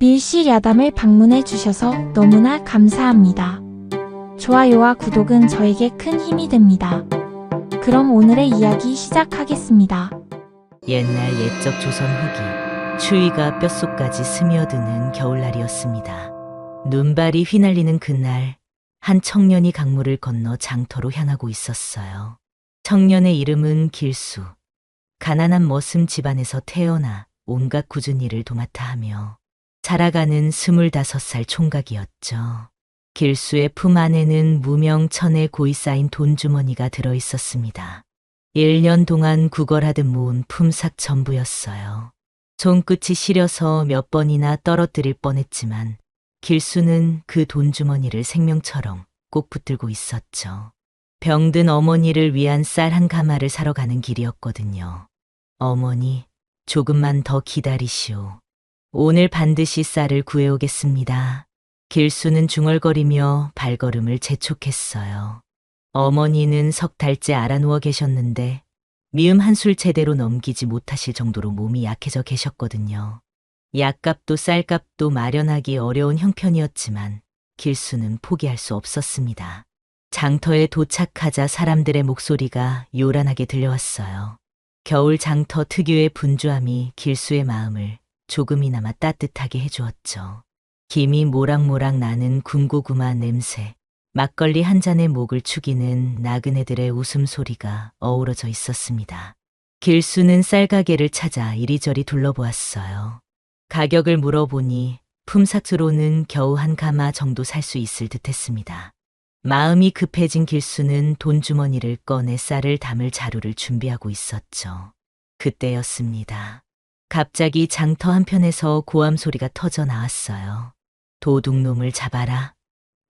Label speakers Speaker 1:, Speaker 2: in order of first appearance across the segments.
Speaker 1: 밀실 야담을 방문해 주셔서 너무나 감사합니다. 좋아요와 구독은 저에게 큰 힘이 됩니다. 그럼 오늘의 이야기 시작하겠습니다.
Speaker 2: 옛날 옛적 조선 후기, 추위가 뼛속까지 스며드는 겨울날이었습니다. 눈발이 휘날리는 그날, 한 청년이 강물을 건너 장터로 향하고 있었어요. 청년의 이름은 길수. 가난한 머슴 집안에서 태어나 온갖 굳은 일을 도맡아 하며 살아가는 25살 총각이었죠. 길수의 품 안에는 무명 천에 고이 쌓인 돈주머니가 들어있었습니다. 1년 동안 구걸하듯 모은 품삯 전부였어요. 손끝이 시려서 몇 번이나 떨어뜨릴 뻔했지만 길수는 그 돈주머니를 생명처럼 꼭 붙들고 있었죠. 병든 어머니를 위한 쌀 한 가마를 사러 가는 길이었거든요. 어머니, 조금만 더 기다리시오. 오늘 반드시 쌀을 구해오겠습니다. 길수는 중얼거리며 발걸음을 재촉했어요. 어머니는 석 달째 알아누워 계셨는데 미음 한술 제대로 넘기지 못하실 정도로 몸이 약해져 계셨거든요. 약값도 쌀값도 마련하기 어려운 형편이었지만 길수는 포기할 수 없었습니다. 장터에 도착하자 사람들의 목소리가 요란하게 들려왔어요. 겨울 장터 특유의 분주함이 길수의 마음을 조금이나마 따뜻하게 해주었죠. 김이 모락모락 나는 군고구마 냄새, 막걸리 한 잔에 목을 축이는 나그네들의 웃음소리가 어우러져 있었습니다. 길수는 쌀가게를 찾아 이리저리 둘러보았어요. 가격을 물어보니 품삯으로는 겨우 한 가마 정도 살 수 있을 듯했습니다. 마음이 급해진 길수는 돈주머니를 꺼내 쌀을 담을 자루를 준비하고 있었죠. 그때였습니다. 갑자기 장터 한편에서 고함 소리가 터져 나왔어요. 도둑놈을 잡아라.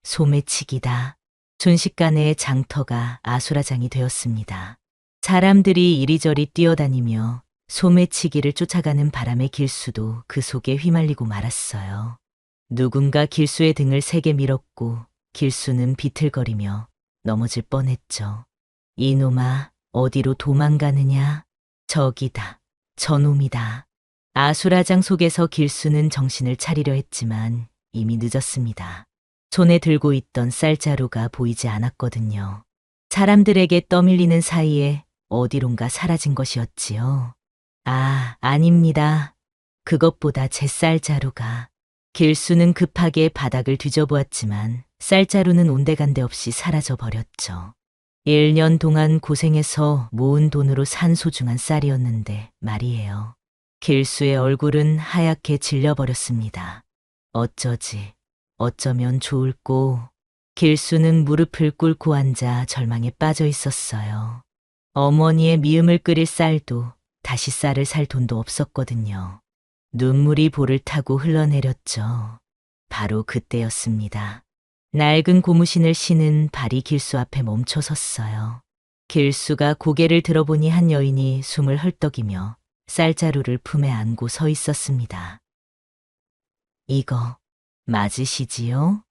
Speaker 2: 소매치기다. 순식간에 장터가 아수라장이 되었습니다. 사람들이 이리저리 뛰어다니며 소매치기를 쫓아가는 바람에 길수도 그 속에 휘말리고 말았어요. 누군가 길수의 등을 세게 밀었고 길수는 비틀거리며 넘어질 뻔했죠. 이놈아, 어디로 도망가느냐? 저기다. 저놈이다. 아수라장 속에서 길수는 정신을 차리려 했지만 이미 늦었습니다. 손에 들고 있던 쌀자루가 보이지 않았거든요. 사람들에게 떠밀리는 사이에 어디론가 사라진 것이었지요. 아, 아닙니다. 그것보다 제 쌀자루가. 길수는 급하게 바닥을 뒤져보았지만 쌀자루는 온데간데 없이 사라져 버렸죠. 1년 동안 고생해서 모은 돈으로 산 소중한 쌀이었는데 말이에요. 길수의 얼굴은 하얗게 질려버렸습니다. 어쩌면 좋을꼬. 길수는 무릎을 꿇고 앉아 절망에 빠져 있었어요. 어머니의 미음을 끓일 쌀도 다시 쌀을 살 돈도 없었거든요. 눈물이 볼을 타고 흘러내렸죠. 바로 그때였습니다. 낡은 고무신을 신은 발이 길수 앞에 멈춰 섰어요. 길수가 고개를 들어보니 한 여인이 숨을 헐떡이며 쌀자루를 품에 안고 서 있었습니다. 이거 맞으시지요?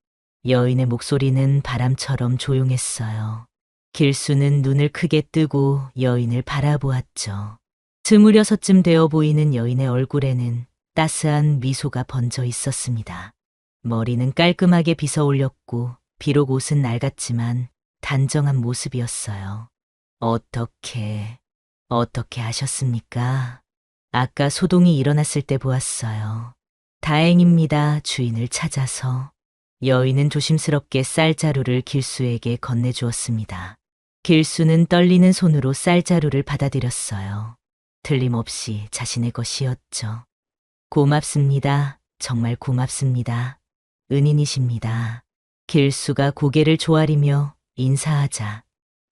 Speaker 2: 여인의 목소리는 바람처럼 조용했어요. 길수는 눈을 크게 뜨고 여인을 바라보았죠. 26쯤 되어 보이는 여인의 얼굴에는 따스한 미소가 번져 있었습니다. 머리는 깔끔하게 빗어 올렸고 비록 옷은 낡았지만 단정한 모습이었어요. 어떻게 하셨습니까? 아까 소동이 일어났을 때 보았어요. 다행입니다. 주인을 찾아서. 여인은 조심스럽게 쌀자루를 길수에게 건네주었습니다. 길수는 떨리는 손으로 쌀자루를 받아들였어요. 틀림없이 자신의 것이었죠. 고맙습니다. 정말 고맙습니다. 은인이십니다. 길수가 고개를 조아리며 인사하자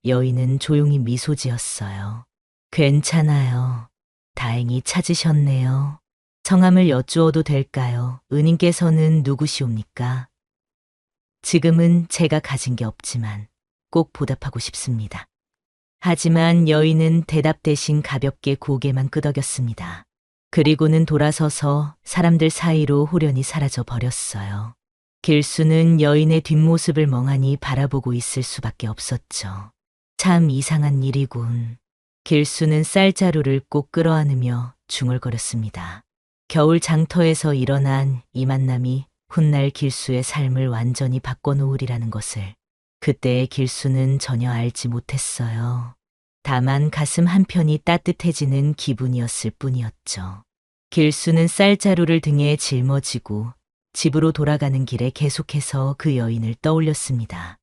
Speaker 2: 여인은 조용히 미소 지었어요. 괜찮아요. 다행히 찾으셨네요. 성함을 여쭈어도 될까요? 은인께서는 누구시옵니까? 지금은 제가 가진 게 없지만 꼭 보답하고 싶습니다. 하지만 여인은 대답 대신 가볍게 고개만 끄덕였습니다. 그리고는 돌아서서 사람들 사이로 호련히 사라져 버렸어요. 길수는 여인의 뒷모습을 멍하니 바라보고 있을 수밖에 없었죠. 참 이상한 일이군. 길수는 쌀자루를 꼭 끌어안으며 중얼거렸습니다. 겨울 장터에서 일어난 이 만남이 훗날 길수의 삶을 완전히 바꿔놓으리라는 것을 그때의 길수는 전혀 알지 못했어요. 다만 가슴 한편이 따뜻해지는 기분이었을 뿐이었죠. 길수는 쌀자루를 등에 짊어지고 집으로 돌아가는 길에 계속해서 그 여인을 떠올렸습니다.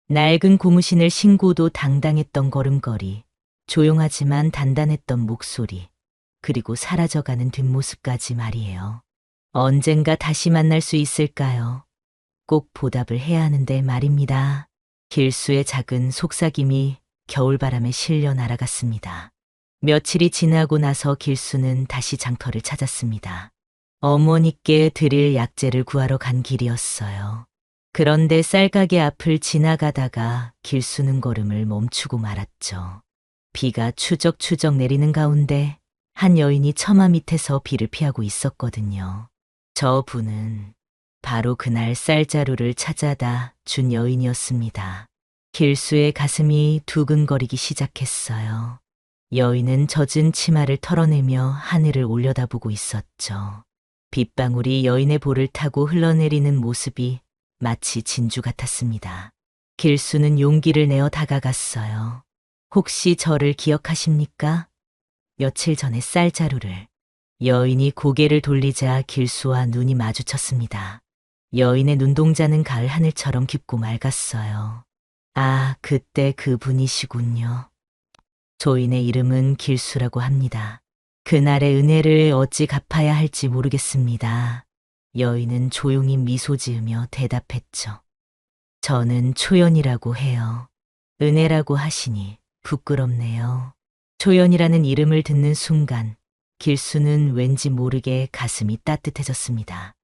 Speaker 2: 낡은 고무신을 신고도 당당했던 걸음걸이, 조용하지만 단단했던 목소리, 그리고 사라져가는 뒷모습까지 말이에요. 언젠가 다시 만날 수 있을까요? 꼭 보답을 해야 하는데 말입니다. 길수의 작은 속삭임이 겨울바람에 실려 날아갔습니다. 며칠이 지나고 나서 길수는 다시 장터를 찾았습니다. 어머니께 드릴 약재를 구하러 간 길이었어요. 그런데 쌀가게 앞을 지나가다가 길수는 걸음을 멈추고 말았죠. 비가 추적추적 내리는 가운데 한 여인이 처마 밑에서 비를 피하고 있었거든요. 저 분은 바로 그날 쌀자루를 찾아다 준 여인이었습니다. 길수의 가슴이 두근거리기 시작했어요. 여인은 젖은 치마를 털어내며 하늘을 올려다보고 있었죠. 빗방울이 여인의 볼을 타고 흘러내리는 모습이 마치 진주 같았습니다. 길수는 용기를 내어 다가갔어요. 혹시 저를 기억하십니까? 며칠 전에 쌀자루를. 여인이 고개를 돌리자 길수와 눈이 마주쳤습니다. 여인의 눈동자는 가을 하늘처럼 깊고 맑았어요. 아, 그때 그분이시군요. 조인의 이름은 길수라고 합니다. 그날의 은혜를 어찌 갚아야 할지 모르겠습니다. 여인은 조용히 미소 지으며 대답했죠. 저는 초연이라고 해요. 은혜라고 하시니 부끄럽네요. 초연이라는 이름을 듣는 순간 길수는 왠지 모르게 가슴이 따뜻해졌습니다.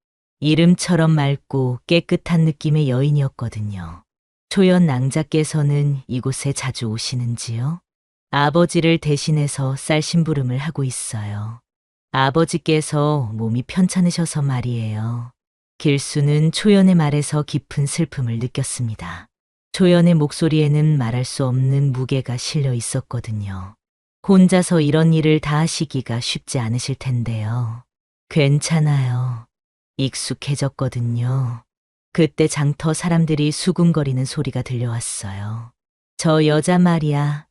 Speaker 2: 이름처럼 맑고 깨끗한 느낌의 여인이었거든요. 초연 낭자께서는 이곳에 자주 오시는지요? 아버지를 대신해서 쌀 심부름을 하고 있어요. 아버지께서 몸이 편찮으셔서 말이에요. 길수는 초연의 말에서 깊은 슬픔을 느꼈습니다. 초연의 목소리에는 말할 수 없는 무게가 실려 있었거든요. 혼자서 이런 일을 다 하시기가 쉽지 않으실 텐데요. 괜찮아요. 익숙해졌거든요. 그때 장터 사람들이 수군거리는 소리가 들려왔어요. 저 여자 말이야.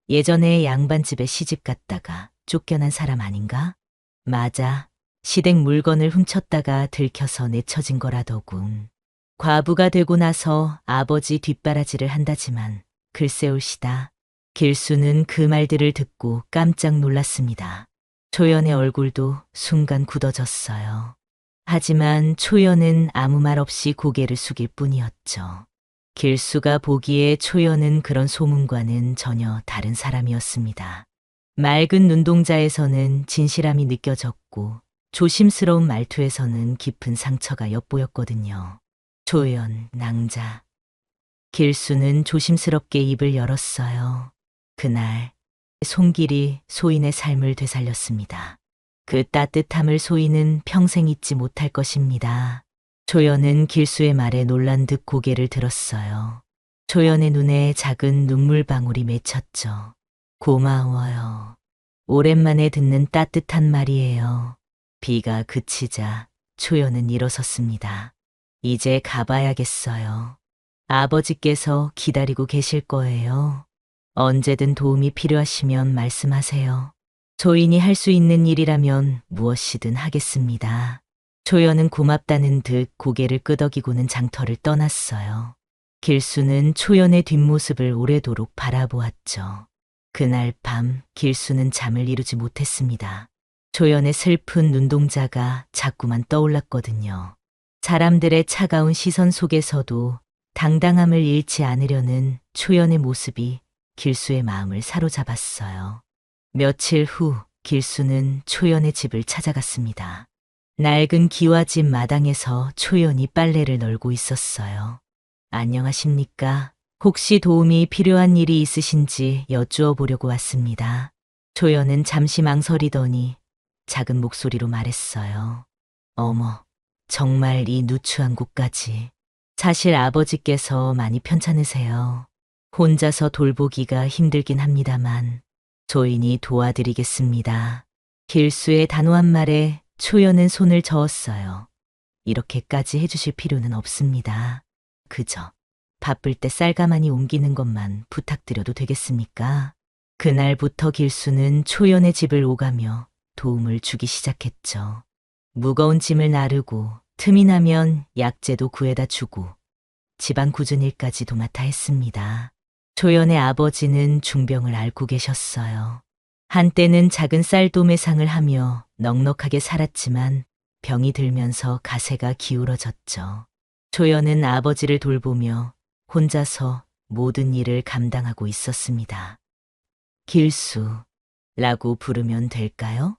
Speaker 2: 예전에 양반집에 시집 갔다가 쫓겨난 사람 아닌가? 맞아. 시댁 물건을 훔쳤다가 들켜서 내쳐진 거라더군. 과부가 되고 나서 아버지 뒷바라지를 한다지만 글쎄올시다. 길수는 그 말들을 듣고 깜짝 놀랐습니다. 초연의 얼굴도 순간 굳어졌어요. 하지만 초연은 아무 말 없이 고개를 숙일 뿐이었죠. 길수가 보기에 초연은 그런 소문과는 전혀 다른 사람이었습니다. 맑은 눈동자에서는 진실함이 느껴졌고 조심스러운 말투에서는 깊은 상처가 엿보였거든요. 초연, 낭자. 길수는 조심스럽게 입을 열었어요. 그날 손길이 소인의 삶을 되살렸습니다. 그 따뜻함을 소인은 평생 잊지 못할 것입니다. 초연은 길수의 말에 놀란 듯 고개를 들었어요. 초연의 눈에 작은 눈물방울이 맺혔죠. 고마워요. 오랜만에 듣는 따뜻한 말이에요. 비가 그치자 초연은 일어섰습니다. 이제 가봐야겠어요. 아버지께서 기다리고 계실 거예요. 언제든 도움이 필요하시면 말씀하세요. 조인이 할 수 있는 일이라면 무엇이든 하겠습니다. 초연은 고맙다는 듯 고개를 끄덕이고는 장터를 떠났어요. 길수는 초연의 뒷모습을 오래도록 바라보았죠. 그날 밤 길수는 잠을 이루지 못했습니다. 초연의 슬픈 눈동자가 자꾸만 떠올랐거든요. 사람들의 차가운 시선 속에서도 당당함을 잃지 않으려는 초연의 모습이 길수의 마음을 사로잡았어요. 며칠 후 길수는 초연의 집을 찾아갔습니다. 낡은 기와집 마당에서 초연이 빨래를 널고 있었어요. 안녕하십니까? 혹시 도움이 필요한 일이 있으신지 여쭈어 보려고 왔습니다. 초연은 잠시 망설이더니 작은 목소리로 말했어요. 어머, 정말 이 누추한 곳까지. 사실 아버지께서 많이 편찮으세요. 혼자서 돌보기가 힘들긴 합니다만 조인이 도와드리겠습니다. 길수의 단호한 말에 초연은 손을 저었어요. 이렇게까지 해주실 필요는 없습니다. 그저 바쁠 때 쌀 가마니 옮기는 것만 부탁드려도 되겠습니까? 그날부터 길수는 초연의 집을 오가며 도움을 주기 시작했죠. 무거운 짐을 나르고 틈이 나면 약재도 구해다 주고 집안 굳은 일까지 도맡아 했습니다. 초연의 아버지는 중병을 앓고 계셨어요. 한때는 작은 쌀도매상을 하며 넉넉하게 살았지만 병이 들면서 가세가 기울어졌죠. 초연은 아버지를 돌보며 혼자서 모든 일을 감당하고 있었습니다. 길수라고 부르면 될까요?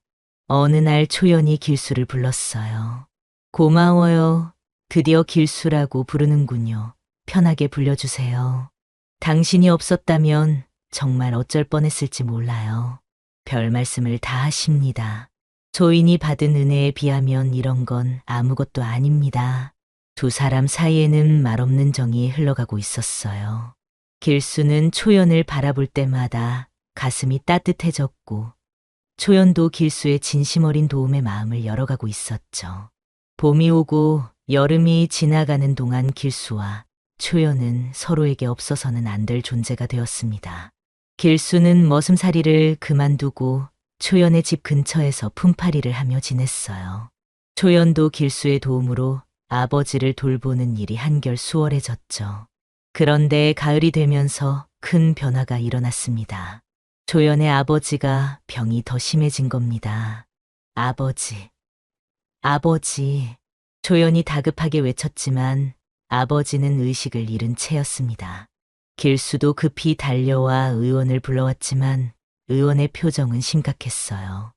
Speaker 2: 어느 날 초연이 길수를 불렀어요. 고마워요. 드디어 길수라고 부르는군요. 편하게 불려주세요. 당신이 없었다면 정말 어쩔 뻔했을지 몰라요. 별 말씀을 다 하십니다. 조인이 받은 은혜에 비하면 이런 건 아무것도 아닙니다. 두 사람 사이에는 말없는 정이 흘러가고 있었어요. 길수는 초연을 바라볼 때마다 가슴이 따뜻해졌고 초연도 길수의 진심 어린 도움의 마음을 열어가고 있었죠. 봄이 오고 여름이 지나가는 동안 길수와 초연은 서로에게 없어서는 안 될 존재가 되었습니다. 길수는 머슴살이를 그만두고 초연의 집 근처에서 품팔이를 하며 지냈어요. 초연도 길수의 도움으로 아버지를 돌보는 일이 한결 수월해졌죠. 그런데 가을이 되면서 큰 변화가 일어났습니다. 초연의 아버지가 병이 더 심해진 겁니다. 아버지, 아버지. 초연이 다급하게 외쳤지만 아버지는 의식을 잃은 채였습니다. 길수도 급히 달려와 의원을 불러왔지만 의원의 표정은 심각했어요.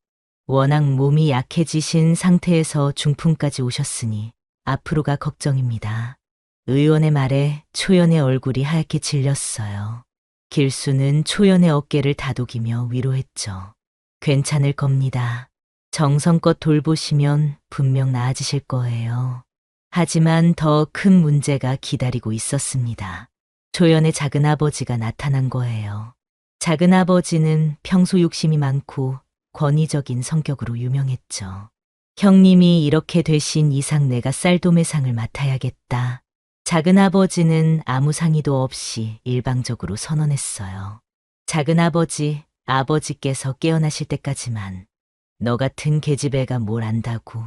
Speaker 2: 워낙 몸이 약해지신 상태에서 중풍까지 오셨으니 앞으로가 걱정입니다. 의원의 말에 초연의 얼굴이 하얗게 질렸어요. 길수는 초연의 어깨를 다독이며 위로했죠. 괜찮을 겁니다. 정성껏 돌보시면 분명 나아지실 거예요. 하지만 더 큰 문제가 기다리고 있었습니다. 초연의 작은 아버지가 나타난 거예요. 작은 아버지는 평소 욕심이 많고 권위적인 성격으로 유명했죠. 형님이 이렇게 되신 이상 내가 쌀도매상을 맡아야겠다. 작은 아버지는 아무 상의도 없이 일방적으로 선언했어요. 작은 아버지, 아버지께서 깨어나실 때까지만 너 같은 계집애가 뭘 안다고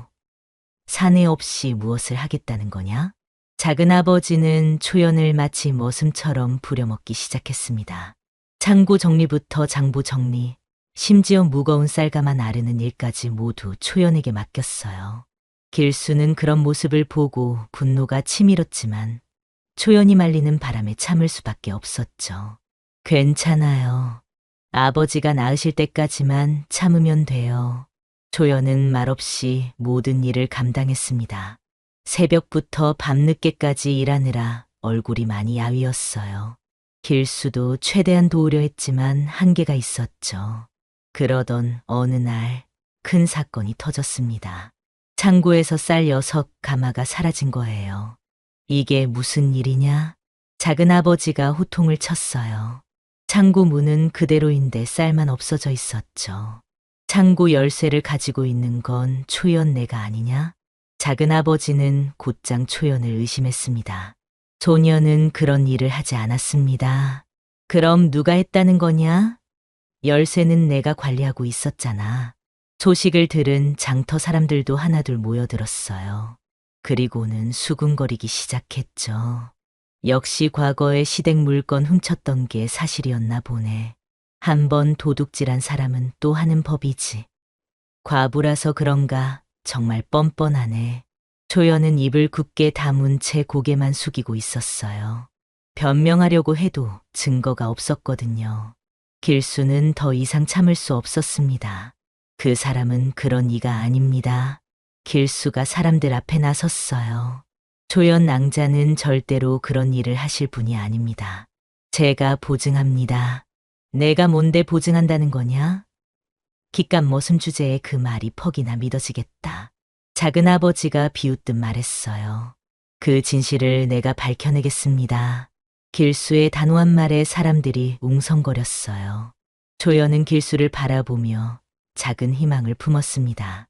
Speaker 2: 사내 없이 무엇을 하겠다는 거냐? 작은 아버지는 초연을 마치 머슴처럼 부려먹기 시작했습니다. 창고 정리부터 장부 정리, 심지어 무거운 쌀가마 나르는 일까지 모두 초연에게 맡겼어요. 길수는 그런 모습을 보고 분노가 치밀었지만 초연이 말리는 바람에 참을 수밖에 없었죠. 괜찮아요. 아버지가 나으실 때까지만 참으면 돼요. 초연은 말없이 모든 일을 감당했습니다. 새벽부터 밤늦게까지 일하느라 얼굴이 많이 야위었어요. 길수도 최대한 도우려 했지만 한계가 있었죠. 그러던 어느 날 큰 사건이 터졌습니다. 창고에서 쌀 6가마가 사라진 거예요. 이게 무슨 일이냐? 작은 아버지가 호통을 쳤어요. 창고 문은 그대로인데 쌀만 없어져 있었죠. 창고 열쇠를 가지고 있는 건 초연네가 아니냐? 작은 아버지는 곧장 초연을 의심했습니다. 소녀는 그런 일을 하지 않았습니다. 그럼 누가 했다는 거냐? 열쇠는 내가 관리하고 있었잖아. 소식을 들은 장터 사람들도 하나둘 모여들었어요. 그리고는 수군거리기 시작했죠. 역시 과거에 시댁 물건 훔쳤던 게 사실이었나 보네. 한번 도둑질한 사람은 또 하는 법이지. 과부라서 그런가 정말 뻔뻔하네. 초연은 입을 굳게 다문 채 고개만 숙이고 있었어요. 변명하려고 해도 증거가 없었거든요. 길수는 더 이상 참을 수 없었습니다. 그 사람은 그런 이가 아닙니다. 길수가 사람들 앞에 나섰어요. 초연 낭자는 절대로 그런 일을 하실 분이 아닙니다. 제가 보증합니다. 내가 뭔데 보증한다는 거냐? 기감 머슴 주제에 그 말이 퍽이나 믿어지겠다. 작은 아버지가 비웃듯 말했어요. 그 진실을 내가 밝혀내겠습니다. 길수의 단호한 말에 사람들이 웅성거렸어요. 초연은 길수를 바라보며 작은 희망을 품었습니다.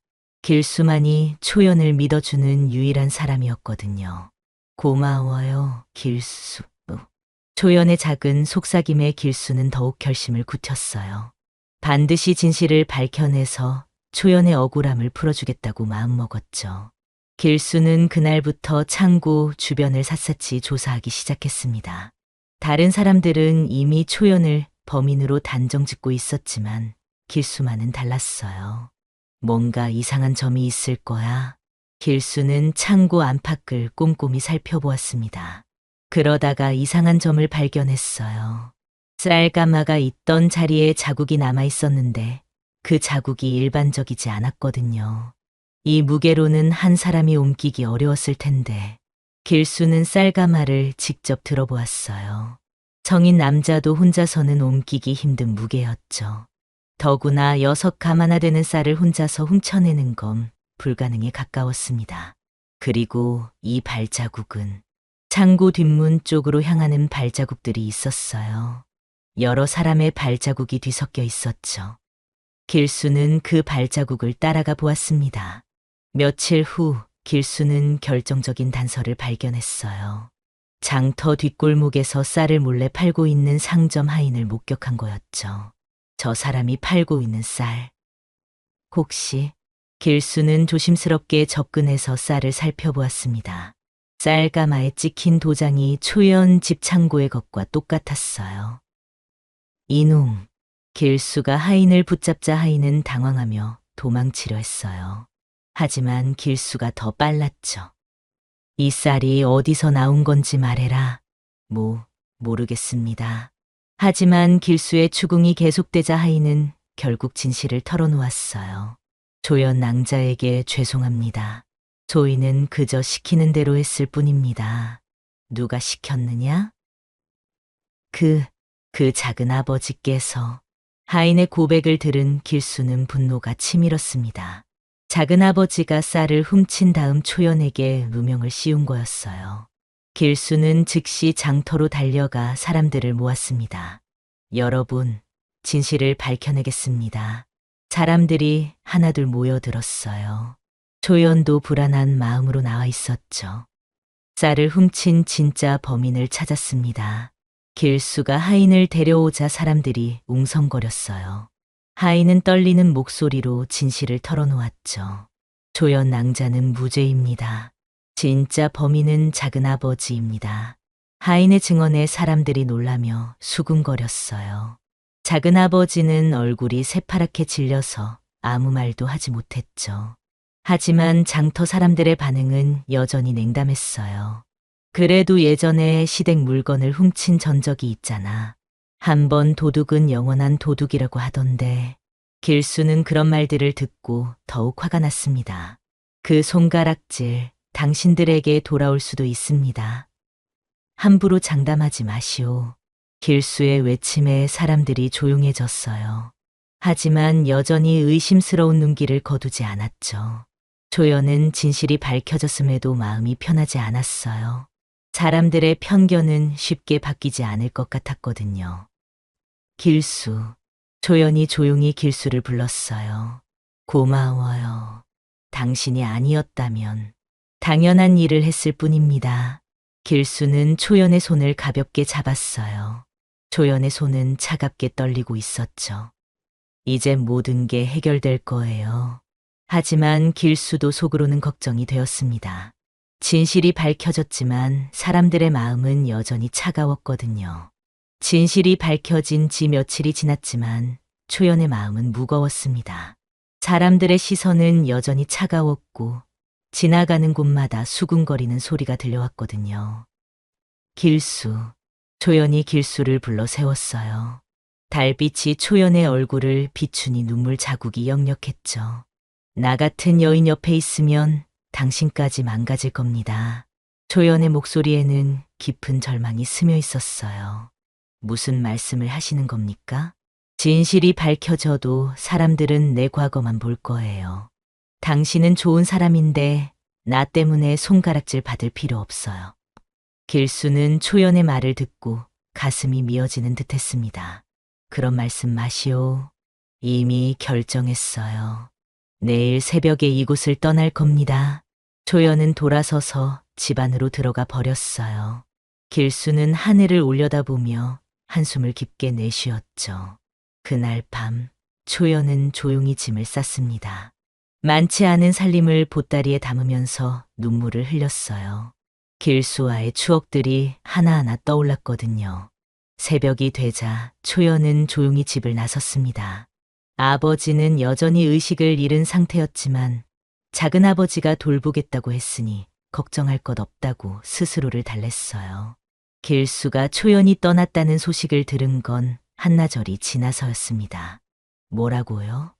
Speaker 2: 길수만이 초연을 믿어주는 유일한 사람이었거든요. 고마워요, 길수. 초연의 작은 속삭임에 길수는 더욱 결심을 굳혔어요. 반드시 진실을 밝혀내서 초연의 억울함을 풀어주겠다고 마음먹었죠. 길수는 그날부터 창고 주변을 샅샅이 조사하기 시작했습니다. 다른 사람들은 이미 초연을 범인으로 단정짓고 있었지만 길수만은 달랐어요. 뭔가 이상한 점이 있을 거야. 길수는 창고 안팎을 꼼꼼히 살펴보았습니다. 그러다가 이상한 점을 발견했어요. 쌀가마가 있던 자리에 자국이 남아 있었는데 그 자국이 일반적이지 않았거든요. 이 무게로는 한 사람이 옮기기 어려웠을 텐데 길수는 쌀가마를 직접 들어보았어요. 성인 남자도 혼자서는 옮기기 힘든 무게였죠. 더구나 6가마나 되는 쌀을 혼자서 훔쳐내는 건 불가능에 가까웠습니다. 그리고 이 발자국은 창고 뒷문 쪽으로 향하는 발자국들이 있었어요. 여러 사람의 발자국이 뒤섞여 있었죠. 길수는 그 발자국을 따라가 보았습니다. 며칠 후 길수는 결정적인 단서를 발견했어요. 장터 뒷골목에서 쌀을 몰래 팔고 있는 상점 하인을 목격한 거였죠. 저 사람이 팔고 있는 쌀. 혹시 길수는 조심스럽게 접근해서 쌀을 살펴보았습니다. 쌀가마에 찍힌 도장이 초연 집 창고의 것과 똑같았어요. 이놈! 길수가 하인을 붙잡자 하인은 당황하며 도망치려 했어요. 하지만 길수가 더 빨랐죠. 이 쌀이 어디서 나온 건지 말해라. 모르겠습니다. 하지만 길수의 추궁이 계속되자 하인은 결국 진실을 털어놓았어요. 조연 낭자에게 죄송합니다. 저희는 그저 시키는 대로 했을 뿐입니다. 누가 시켰느냐? 그 작은 아버지께서. 하인의 고백을 들은 길수는 분노가 치밀었습니다. 작은 아버지가 쌀을 훔친 다음 초연에게 누명을 씌운 거였어요. 길수는 즉시 장터로 달려가 사람들을 모았습니다. 여러분, 진실을 밝혀내겠습니다. 사람들이 하나둘 모여들었어요. 초연도 불안한 마음으로 나와 있었죠. 쌀을 훔친 진짜 범인을 찾았습니다. 길수가 하인을 데려오자 사람들이 웅성거렸어요. 하인은 떨리는 목소리로 진실을 털어놓았죠. 조연 낭자는 무죄입니다. 진짜 범인은 작은아버지입니다. 하인의 증언에 사람들이 놀라며 수군거렸어요. 작은아버지는 얼굴이 새파랗게 질려서 아무 말도 하지 못했죠. 하지만 장터 사람들의 반응은 여전히 냉담했어요. 그래도 예전에 시댁 물건을 훔친 전적이 있잖아. 한 번 도둑은 영원한 도둑이라고 하던데. 길수는 그런 말들을 듣고 더욱 화가 났습니다. 그 손가락질 당신들에게 돌아올 수도 있습니다. 함부로 장담하지 마시오. 길수의 외침에 사람들이 조용해졌어요. 하지만 여전히 의심스러운 눈길을 거두지 않았죠. 조연은 진실이 밝혀졌음에도 마음이 편하지 않았어요. 사람들의 편견은 쉽게 바뀌지 않을 것 같았거든요. 길수. 조연이 조용히 길수를 불렀어요. 고마워요. 당신이 아니었다면 당연한 일을 했을 뿐입니다. 길수는 초연의 손을 가볍게 잡았어요. 조연의 손은 차갑게 떨리고 있었죠. 이제 모든 게 해결될 거예요. 하지만 길수도 속으로는 걱정이 되었습니다. 진실이 밝혀졌지만 사람들의 마음은 여전히 차가웠거든요. 진실이 밝혀진 지 며칠이 지났지만 초연의 마음은 무거웠습니다. 사람들의 시선은 여전히 차가웠고 지나가는 곳마다 수군거리는 소리가 들려왔거든요. 길수. 초연이 길수를 불러 세웠어요. 달빛이 초연의 얼굴을 비추니 눈물 자국이 역력했죠. 나 같은 여인 옆에 있으면 당신까지 망가질 겁니다. 초연의 목소리에는 깊은 절망이 스며 있었어요. 무슨 말씀을 하시는 겁니까? 진실이 밝혀져도 사람들은 내 과거만 볼 거예요. 당신은 좋은 사람인데 나 때문에 손가락질 받을 필요 없어요. 길수는 초연의 말을 듣고 가슴이 미어지는 듯했습니다. 그런 말씀 마시오. 이미 결정했어요. 내일 새벽에 이곳을 떠날 겁니다. 초연은 돌아서서 집 안으로 들어가 버렸어요. 길수는 하늘을 올려다보며 한숨을 깊게 내쉬었죠. 그날 밤 초연은 조용히 짐을 쌌습니다. 많지 않은 살림을 보따리에 담으면서 눈물을 흘렸어요. 길수와의 추억들이 하나하나 떠올랐거든요. 새벽이 되자 초연은 조용히 집을 나섰습니다. 아버지는 여전히 의식을 잃은 상태였지만 작은아버지가 돌보겠다고 했으니 걱정할 것 없다고 스스로를 달랬어요. 길수가 초연이 떠났다는 소식을 들은 건 한나절이 지나서였습니다. 뭐라고요?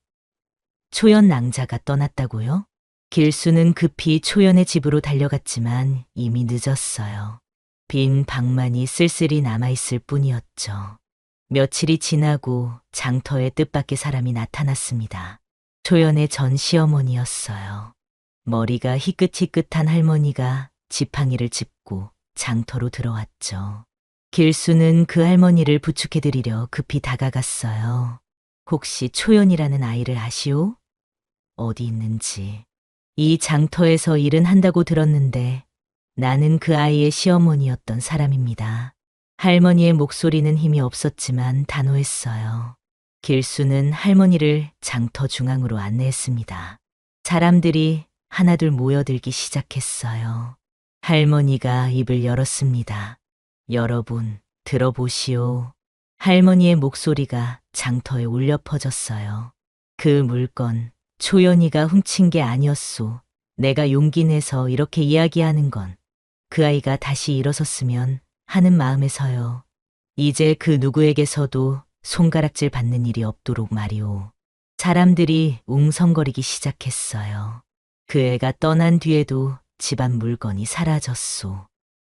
Speaker 2: 초연 낭자가 떠났다고요? 길수는 급히 초연의 집으로 달려갔지만 이미 늦었어요. 빈 방만이 쓸쓸히 남아있을 뿐이었죠. 며칠이 지나고 장터에 뜻밖의 사람이 나타났습니다. 초연의 전 시어머니였어요. 머리가 희끗희끗한 할머니가 지팡이를 짚고 장터로 들어왔죠. 길수는 그 할머니를 부축해드리려 급히 다가갔어요. 혹시 초연이라는 아이를 아시오? 어디 있는지. 이 장터에서 일은 한다고 들었는데 나는 그 아이의 시어머니였던 사람입니다. 할머니의 목소리는 힘이 없었지만 단호했어요. 길수는 할머니를 장터 중앙으로 안내했습니다. 사람들이 하나둘 모여들기 시작했어요. 할머니가 입을 열었습니다. 여러분, 들어보시오. 할머니의 목소리가 장터에 울려 퍼졌어요. 그 물건, 초연이가 훔친 게 아니었소. 내가 용기 내서 이렇게 이야기하는 건 그 아이가 다시 일어섰으면 하는 마음에서요. 이제 그 누구에게서도 손가락질 받는 일이 없도록 말이오. 사람들이 웅성거리기 시작했어요. 그 애가 떠난 뒤에도 집안 물건이 사라졌소.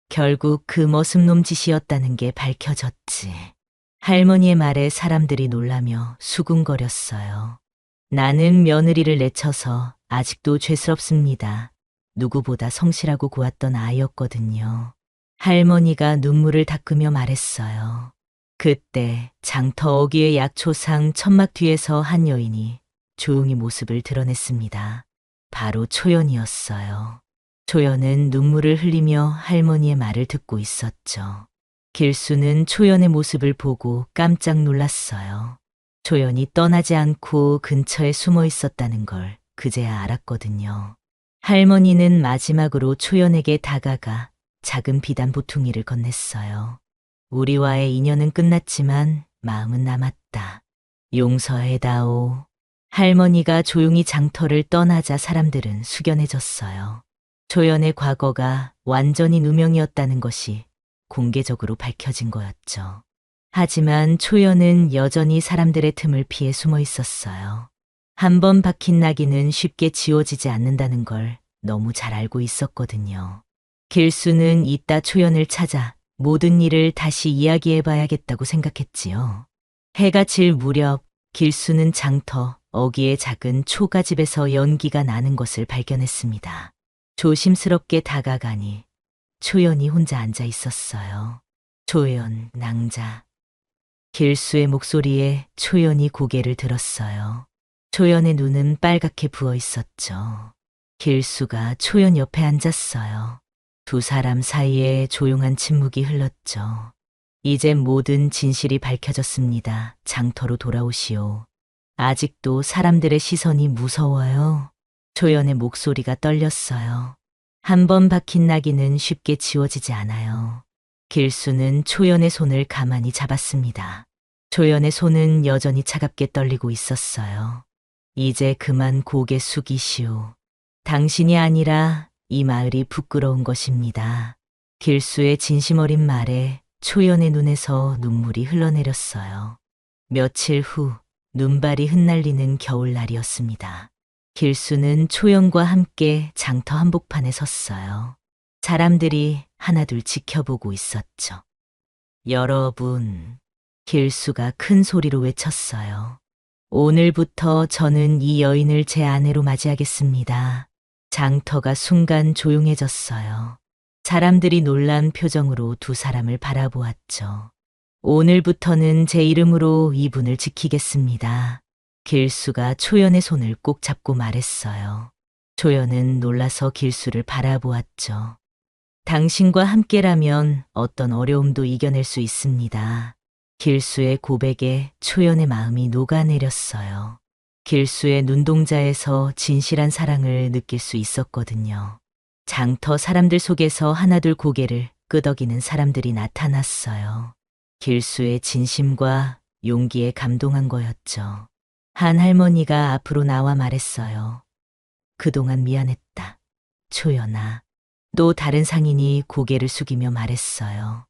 Speaker 2: 결국 그 머슴놈 짓이었다는 게 밝혀졌지. 할머니의 말에 사람들이 놀라며 수군거렸어요. 나는 며느리를 내쳐서 아직도 죄스럽습니다. 누구보다 성실하고 고왔던 아이였거든요. 할머니가 눈물을 닦으며 말했어요. 그때 장터 어귀의 약초상 천막 뒤에서 한 여인이 조용히 모습을 드러냈습니다. 바로 초연이었어요. 초연은 눈물을 흘리며 할머니의 말을 듣고 있었죠. 길수는 초연의 모습을 보고 깜짝 놀랐어요. 초연이 떠나지 않고 근처에 숨어 있었다는 걸 그제야 알았거든요. 할머니는 마지막으로 초연에게 다가가 작은 비단 보퉁이를 건넸어요. 우리와의 인연은 끝났지만 마음은 남았다. 용서해다오. 할머니가 조용히 장터를 떠나자 사람들은 숙연해졌어요. 초연의 과거가 완전히 누명이었다는 것이 공개적으로 밝혀진 거였죠. 하지만 초연은 여전히 사람들의 틈을 피해 숨어 있었어요. 한 번 박힌 낙이는 쉽게 지워지지 않는다는 걸 너무 잘 알고 있었거든요. 길수는 이따 초연을 찾아 모든 일을 다시 이야기해봐야겠다고 생각했지요. 해가 질 무렵 길수는 장터 어귀의 작은 초가집에서 연기가 나는 것을 발견했습니다. 조심스럽게 다가가니 초연이 혼자 앉아 있었어요. 초연, 낭자. 길수의 목소리에 초연이 고개를 들었어요. 초연의 눈은 빨갛게 부어 있었죠. 길수가 초연 옆에 앉았어요. 두 사람 사이에 조용한 침묵이 흘렀죠. 이제 모든 진실이 밝혀졌습니다. 장터로 돌아오시오. 아직도 사람들의 시선이 무서워요. 초연의 목소리가 떨렸어요. 한 번 박힌 낙이는 쉽게 지워지지 않아요. 길수는 초연의 손을 가만히 잡았습니다. 초연의 손은 여전히 차갑게 떨리고 있었어요. 이제 그만 고개 숙이시오. 당신이 아니라 이 마을이 부끄러운 것입니다. 길수의 진심 어린 말에 초연의 눈에서 눈물이 흘러내렸어요. 며칠 후 눈발이 흩날리는 겨울날이었습니다. 길수는 초연과 함께 장터 한복판에 섰어요. 사람들이 하나둘 지켜보고 있었죠. 여러분, 길수가 큰 소리로 외쳤어요. 오늘부터 저는 이 여인을 제 아내로 맞이하겠습니다. 장터가 순간 조용해졌어요. 사람들이 놀란 표정으로 두 사람을 바라보았죠. 오늘부터는 제 이름으로 이분을 지키겠습니다. 길수가 초연의 손을 꼭 잡고 말했어요. 초연은 놀라서 길수를 바라보았죠. 당신과 함께라면 어떤 어려움도 이겨낼 수 있습니다. 길수의 고백에 초연의 마음이 녹아내렸어요. 길수의 눈동자에서 진실한 사랑을 느낄 수 있었거든요. 장터 사람들 속에서 하나둘 고개를 끄덕이는 사람들이 나타났어요. 길수의 진심과 용기에 감동한 거였죠. 한 할머니가 앞으로 나와 말했어요. 그동안 미안했다. 초연아. 또 다른 상인이 고개를 숙이며 말했어요.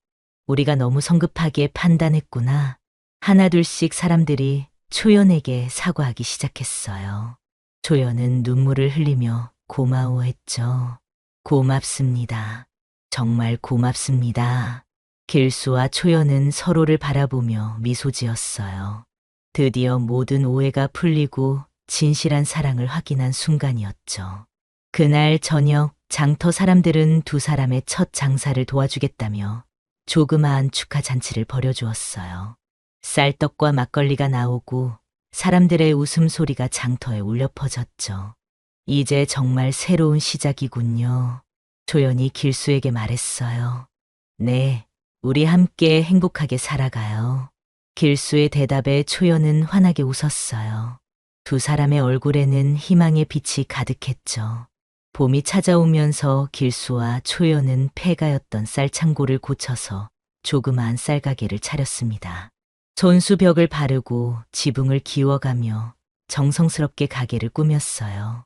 Speaker 2: 우리가 너무 성급하게 판단했구나. 하나둘씩 사람들이 초연에게 사과하기 시작했어요. 초연은 눈물을 흘리며 고마워했죠. 고맙습니다. 정말 고맙습니다. 길수와 초연은 서로를 바라보며 미소 지었어요. 드디어 모든 오해가 풀리고 진실한 사랑을 확인한 순간이었죠. 그날 저녁 장터 사람들은 두 사람의 첫 장사를 도와주겠다며 조그마한 축하 잔치를 벌여주었어요. 쌀떡과 막걸리가 나오고 사람들의 웃음소리가 장터에 울려 퍼졌죠. 이제 정말 새로운 시작이군요. 초연이 길수에게 말했어요. 네, 우리 함께 행복하게 살아가요. 길수의 대답에 초연은 환하게 웃었어요. 두 사람의 얼굴에는 희망의 빛이 가득했죠. 봄이 찾아오면서 길수와 초연은 폐가였던 쌀창고를 고쳐서 조그마한 쌀가게를 차렸습니다. 손수벽을 바르고 지붕을 기워가며 정성스럽게 가게를 꾸몄어요.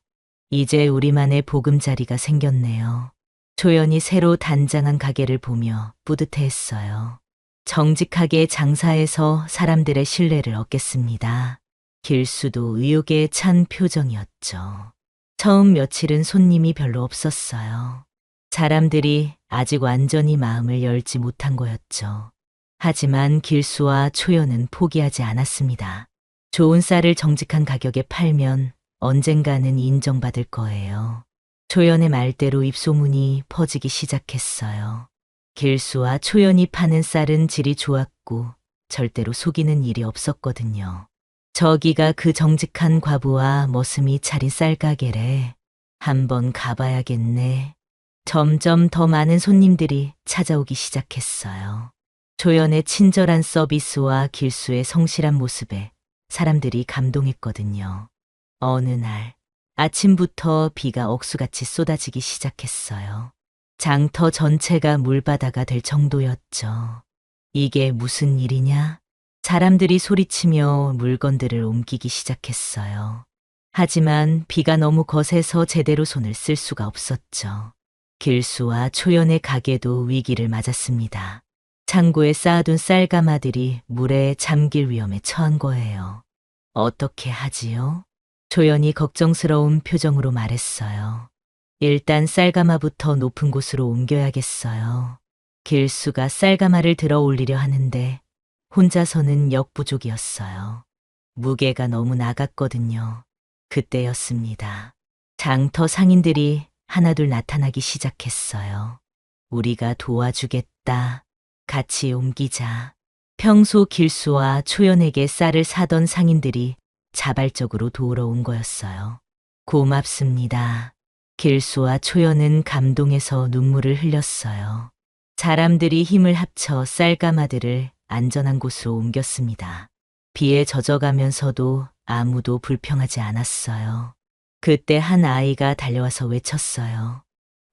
Speaker 2: 이제 우리만의 보금자리가 생겼네요. 초연이 새로 단장한 가게를 보며 뿌듯해했어요. 정직하게 장사해서 사람들의 신뢰를 얻겠습니다. 길수도 의욕에 찬 표정이었죠. 처음 며칠은 손님이 별로 없었어요. 사람들이 아직 완전히 마음을 열지 못한 거였죠. 하지만 길수와 초연은 포기하지 않았습니다. 좋은 쌀을 정직한 가격에 팔면 언젠가는 인정받을 거예요. 초연의 말대로 입소문이 퍼지기 시작했어요. 길수와 초연이 파는 쌀은 질이 좋았고 절대로 속이는 일이 없었거든요. 저기가 그 정직한 과부와 머슴이 차린 쌀가게래. 한번 가봐야겠네. 점점 더 많은 손님들이 찾아오기 시작했어요. 초연의 친절한 서비스와 길수의 성실한 모습에 사람들이 감동했거든요. 어느 날 아침부터 비가 억수같이 쏟아지기 시작했어요. 장터 전체가 물바다가 될 정도였죠. 이게 무슨 일이냐? 사람들이 소리치며 물건들을 옮기기 시작했어요. 하지만 비가 너무 거세서 제대로 손을 쓸 수가 없었죠. 길수와 초연의 가게도 위기를 맞았습니다. 창고에 쌓아둔 쌀가마들이 물에 잠길 위험에 처한 거예요. 어떻게 하지요? 초연이 걱정스러운 표정으로 말했어요. 일단 쌀가마부터 높은 곳으로 옮겨야겠어요. 길수가 쌀가마를 들어 올리려 하는데 혼자서는 역부족이었어요. 무게가 너무 나갔거든요. 그때였습니다. 장터 상인들이 하나둘 나타나기 시작했어요. 우리가 도와주겠다. 같이 옮기자. 평소 길수와 초연에게 쌀을 사던 상인들이 자발적으로 도우러 온 거였어요. 고맙습니다. 길수와 초연은 감동해서 눈물을 흘렸어요. 사람들이 힘을 합쳐 쌀가마들을 안전한 곳으로 옮겼습니다. 비에 젖어가면서도 아무도 불평하지 않았어요. 그때 한 아이가 달려와서 외쳤어요.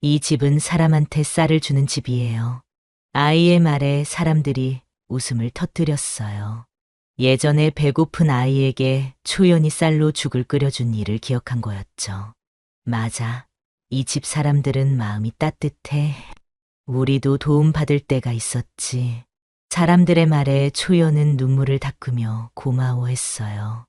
Speaker 2: 이 집은 사람한테 쌀을 주는 집이에요. 아이의 말에 사람들이 웃음을 터뜨렸어요. 예전에 배고픈 아이에게 초연이 쌀로 죽을 끓여준 일을 기억한 거였죠. 맞아. 이 집 사람들은 마음이 따뜻해. 우리도 도움받을 때가 있었지. 사람들의 말에 초연은 눈물을 닦으며 고마워했어요.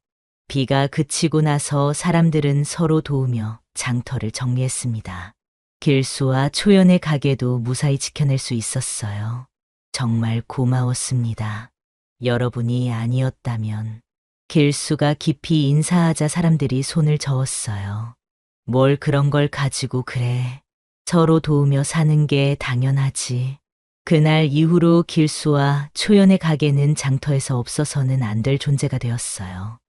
Speaker 2: 비가 그치고 나서 사람들은 서로 도우며 장터를 정리했습니다. 길수와 초연의 가게도 무사히 지켜낼 수 있었어요. 정말 고마웠습니다. 여러분이 아니었다면. 길수가 깊이 인사하자 사람들이 손을 저었어요. 뭘 그런 걸 가지고 그래. 서로 도우며 사는 게 당연하지. 그날 이후로 길수와 초연의 가게는 장터에서 없어서는 안 될 존재가 되었어요.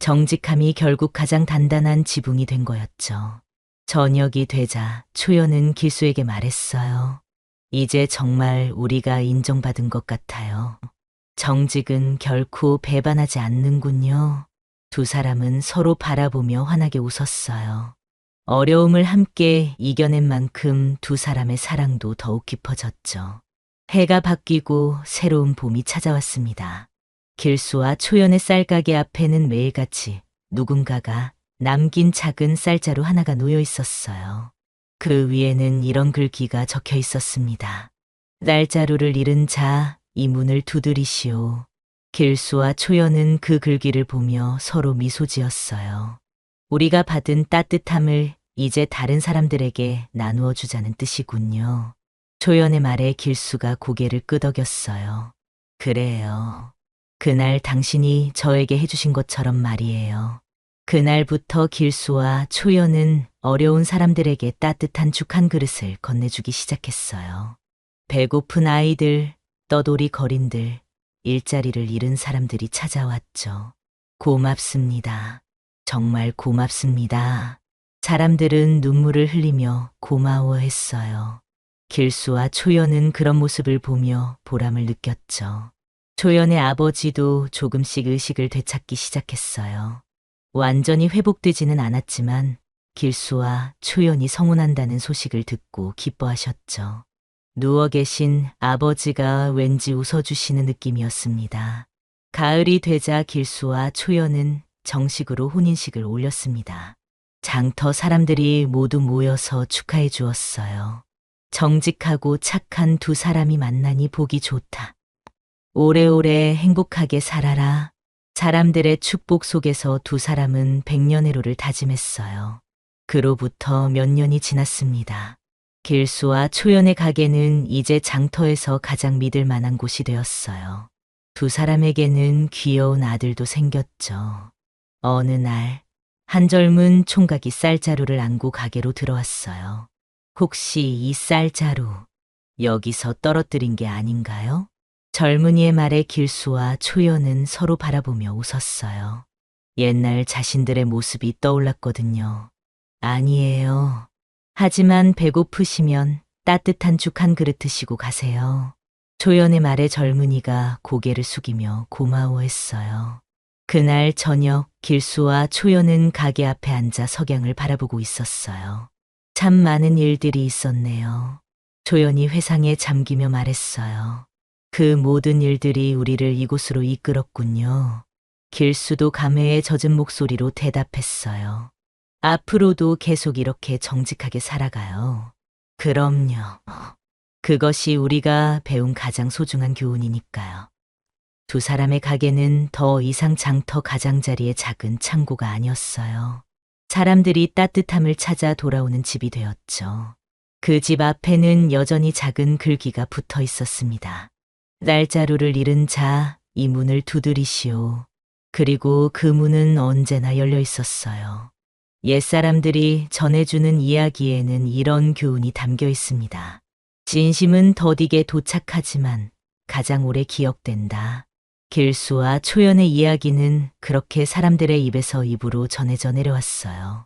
Speaker 2: 정직함이 결국 가장 단단한 지붕이 된 거였죠. 저녁이 되자 초연은 길수에게 말했어요. 이제 정말 우리가 인정받은 것 같아요. 정직은 결코 배반하지 않는군요. 두 사람은 서로 바라보며 환하게 웃었어요. 어려움을 함께 이겨낸 만큼 두 사람의 사랑도 더욱 깊어졌죠. 해가 바뀌고 새로운 봄이 찾아왔습니다. 길수와 초연의 쌀가게 앞에는 매일같이 누군가가 남긴 작은 쌀자루 하나가 놓여 있었어요. 그 위에는 이런 글귀가 적혀 있었습니다. 쌀자루를 잃은 자, 이 문을 두드리시오. 길수와 초연은 그 글귀를 보며 서로 미소 지었어요. 우리가 받은 따뜻함을 이제 다른 사람들에게 나누어 주자는 뜻이군요. 초연의 말에 길수가 고개를 끄덕였어요. 그래요. 그날 당신이 저에게 해주신 것처럼 말이에요. 그날부터 길수와 초연은 어려운 사람들에게 따뜻한 죽 한 그릇을 건네주기 시작했어요. 배고픈 아이들, 떠돌이 거린들, 일자리를 잃은 사람들이 찾아왔죠. 고맙습니다. 정말 고맙습니다. 사람들은 눈물을 흘리며 고마워했어요. 길수와 초연은 그런 모습을 보며 보람을 느꼈죠. 초연의 아버지도 조금씩 의식을 되찾기 시작했어요. 완전히 회복되지는 않았지만 길수와 초연이 성혼한다는 소식을 듣고 기뻐하셨죠. 누워 계신 아버지가 왠지 웃어주시는 느낌이었습니다. 가을이 되자 길수와 초연은 정식으로 혼인식을 올렸습니다. 장터 사람들이 모두 모여서 축하해 주었어요. 정직하고 착한 두 사람이 만나니 보기 좋다. 오래오래 행복하게 살아라. 사람들의 축복 속에서 두 사람은 백년해로를 다짐했어요. 그로부터 몇 년이 지났습니다. 길수와 초연의 가게는 이제 장터에서 가장 믿을 만한 곳이 되었어요. 두 사람에게는 귀여운 아들도 생겼죠. 어느 날, 한 젊은 총각이 쌀자루를 안고 가게로 들어왔어요. 혹시 이 쌀자루, 여기서 떨어뜨린 게 아닌가요? 젊은이의 말에 길수와 초연은 서로 바라보며 웃었어요. 옛날 자신들의 모습이 떠올랐거든요. 아니에요. 하지만 배고프시면 따뜻한 죽 한 그릇 드시고 가세요. 초연의 말에 젊은이가 고개를 숙이며 고마워했어요. 그날 저녁 길수와 초연은 가게 앞에 앉아 석양을 바라보고 있었어요. 참 많은 일들이 있었네요. 초연이 회상에 잠기며 말했어요. 그 모든 일들이 우리를 이곳으로 이끌었군요. 길수도 감회에 젖은 목소리로 대답했어요. 앞으로도 계속 이렇게 정직하게 살아가요. 그럼요. 그것이 우리가 배운 가장 소중한 교훈이니까요. 두 사람의 가게는 더 이상 장터 가장자리의 작은 창고가 아니었어요. 사람들이 따뜻함을 찾아 돌아오는 집이 되었죠. 그 집 앞에는 여전히 작은 글귀가 붙어 있었습니다. 쌀자루를 잃은 자, 이 문을 두드리시오. 그리고 그 문은 언제나 열려 있었어요. 옛사람들이 전해주는 이야기에는 이런 교훈이 담겨 있습니다. 진심은 더디게 도착하지만 가장 오래 기억된다. 길수와 초연의 이야기는 그렇게 사람들의 입에서 입으로 전해져 내려왔어요.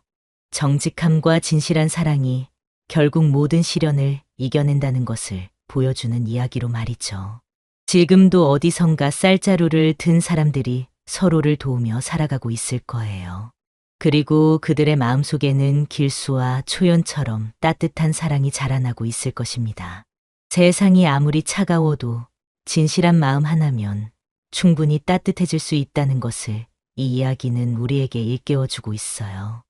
Speaker 2: 정직함과 진실한 사랑이 결국 모든 시련을 이겨낸다는 것을 보여주는 이야기로 말이죠. 지금도 어디선가 쌀자루를 든 사람들이 서로를 도우며 살아가고 있을 거예요. 그리고 그들의 마음속에는 길수와 초연처럼 따뜻한 사랑이 자라나고 있을 것입니다. 세상이 아무리 차가워도 진실한 마음 하나면 충분히 따뜻해질 수 있다는 것을 이 이야기는 우리에게 일깨워주고 있어요.